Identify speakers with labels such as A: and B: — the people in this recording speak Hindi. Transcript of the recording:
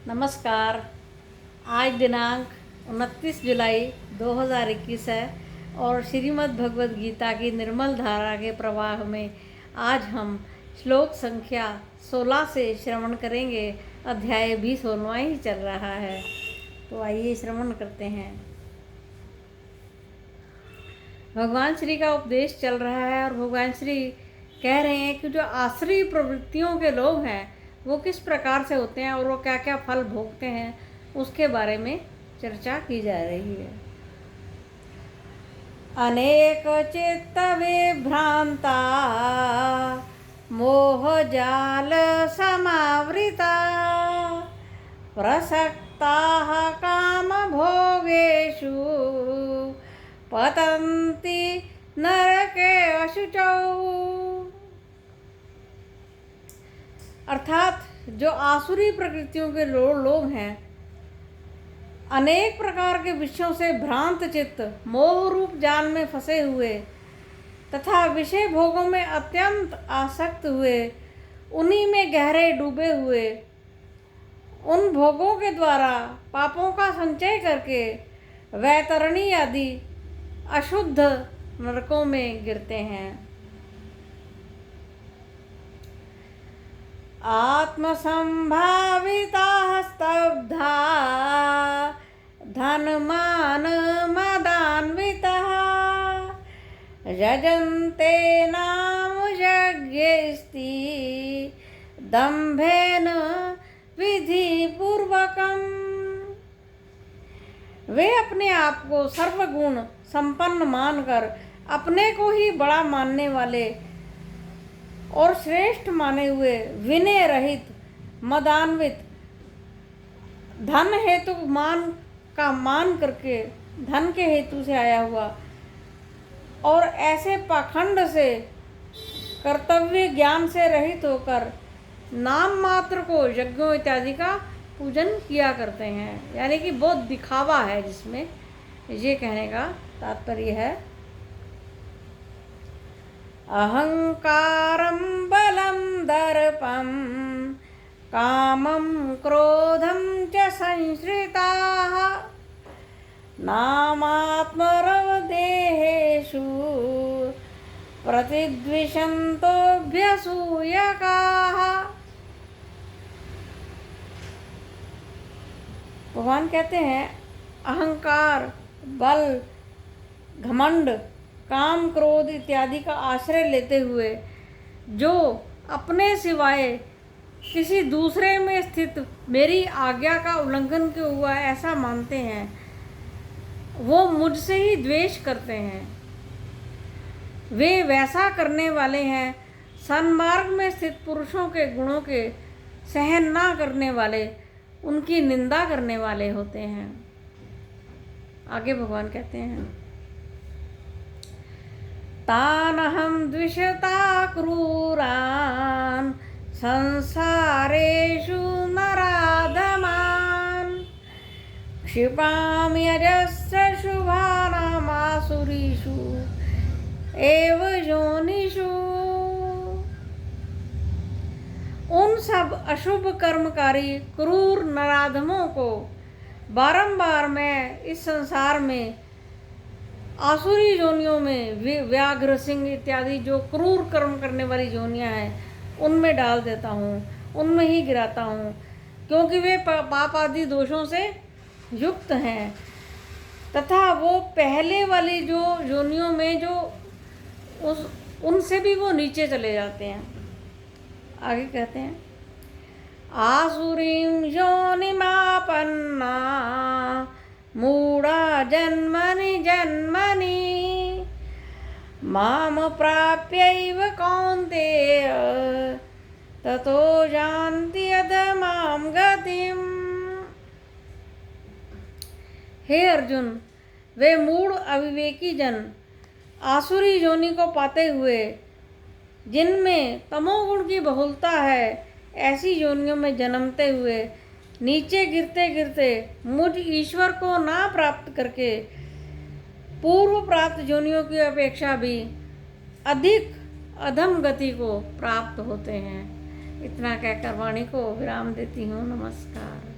A: नमस्कार। आज दिनांक 29 जुलाई 2021 है और श्रीमद् भगवद गीता की निर्मल धारा के प्रवाह में आज हम श्लोक संख्या 16 से श्रवण करेंगे। अध्याय भी 16वां ही चल रहा है, तो आइए श्रवण करते हैं। भगवान श्री का उपदेश चल रहा है और भगवान श्री कह रहे हैं कि जो आश्रय प्रवृत्तियों के लोग हैं वो किस प्रकार से होते हैं और वो क्या क्या फल भोगते हैं, उसके बारे में चर्चा की जा रही है। अनेक चित्त विभ्रांता मोह जाल समावृता प्रसक्ता काम भोगेषु पतन्ति नरके अशुचौ। अर्थात जो आसुरी प्रकृतियों के लोग हैं, अनेक प्रकार के विषयों से भ्रांत चित्त मोह रूप जाल में फंसे हुए तथा विषय भोगों में अत्यंत आसक्त हुए, उन्हीं में गहरे डूबे हुए, उन भोगों के द्वारा पापों का संचय करके वैतरणी आदि अशुद्ध नरकों में गिरते हैं। आत्मसंभाविता स्तब्धा धनमान मदान्विता यजन्ते नाम यज्ञैस्ति दम्भेन विधिपूर्वकम्। वे अपने आप को सर्वगुण संपन्न मानकर अपने को ही बड़ा मानने वाले और श्रेष्ठ माने हुए विनय रहित मदान्वित धन हेतु मान करके धन के हेतु से आया हुआ और ऐसे पाखंड से कर्तव्य ज्ञान से रहित होकर नाम मात्र को यज्ञों इत्यादि का पूजन किया करते हैं। यानी कि बहुत दिखावा है जिसमें, ये कहने का तात्पर्य है। अहंकारं बलं दर्पं कामं क्रोधं च संश्रिताः नामात्मरवदेहेषु प्रतिद्विषन्तोऽभ्यसूयकाः। भगवान कहते हैं अहंकार, बल, घमंड, काम, क्रोध इत्यादि का आश्रय लेते हुए जो अपने सिवाय किसी दूसरे में स्थित मेरी आज्ञा का उल्लंघन क्यों हुआ है ऐसा मानते हैं, वो मुझसे ही द्वेष करते हैं। वे वैसा करने वाले हैं सन्मार्ग में स्थित पुरुषों के गुणों के सहन ना करने वाले, उनकी निंदा करने वाले होते हैं। आगे भगवान कहते हैं तानहं द्विषता क्रूरान् संसारेषु नराधमान् क्षिपामि अजस्र शुभानामासुरीषु एव योनिषु। उन सब अशुभ कर्मकारी क्रूर नराधमों को बारंबार मैं इस संसार में आसुरी योनियों में व्याघ्र, सिंह इत्यादि जो क्रूर कर्म करने वाली योनियां हैं उनमें डाल देता हूँ, उनमें ही गिराता हूँ, क्योंकि वे पाप आदि दोषों से युक्त हैं तथा वो पहले वाली जो योनियों में जो उनसे भी वो नीचे चले जाते हैं। आगे कहते हैं आसुरीं योनिमापन्ना मूढ़ा जन्मनि जन्मनि माम प्राप्यैव कौन्तेय ततो यान्ति अधमां गतिम्। हे अर्जुन, वे मूढ़ अविवेकी जन आसुरी योनि को पाते हुए जिनमें तमोगुण की बहुलता है, ऐसी योनियों में जन्मते हुए नीचे गिरते गिरते मुझ ईश्वर को ना प्राप्त करके पूर्व प्राप्त योनियों की अपेक्षा भी अधिक अधम गति को प्राप्त होते हैं। इतना कहकर वाणी को विराम देती हूँ। नमस्कार।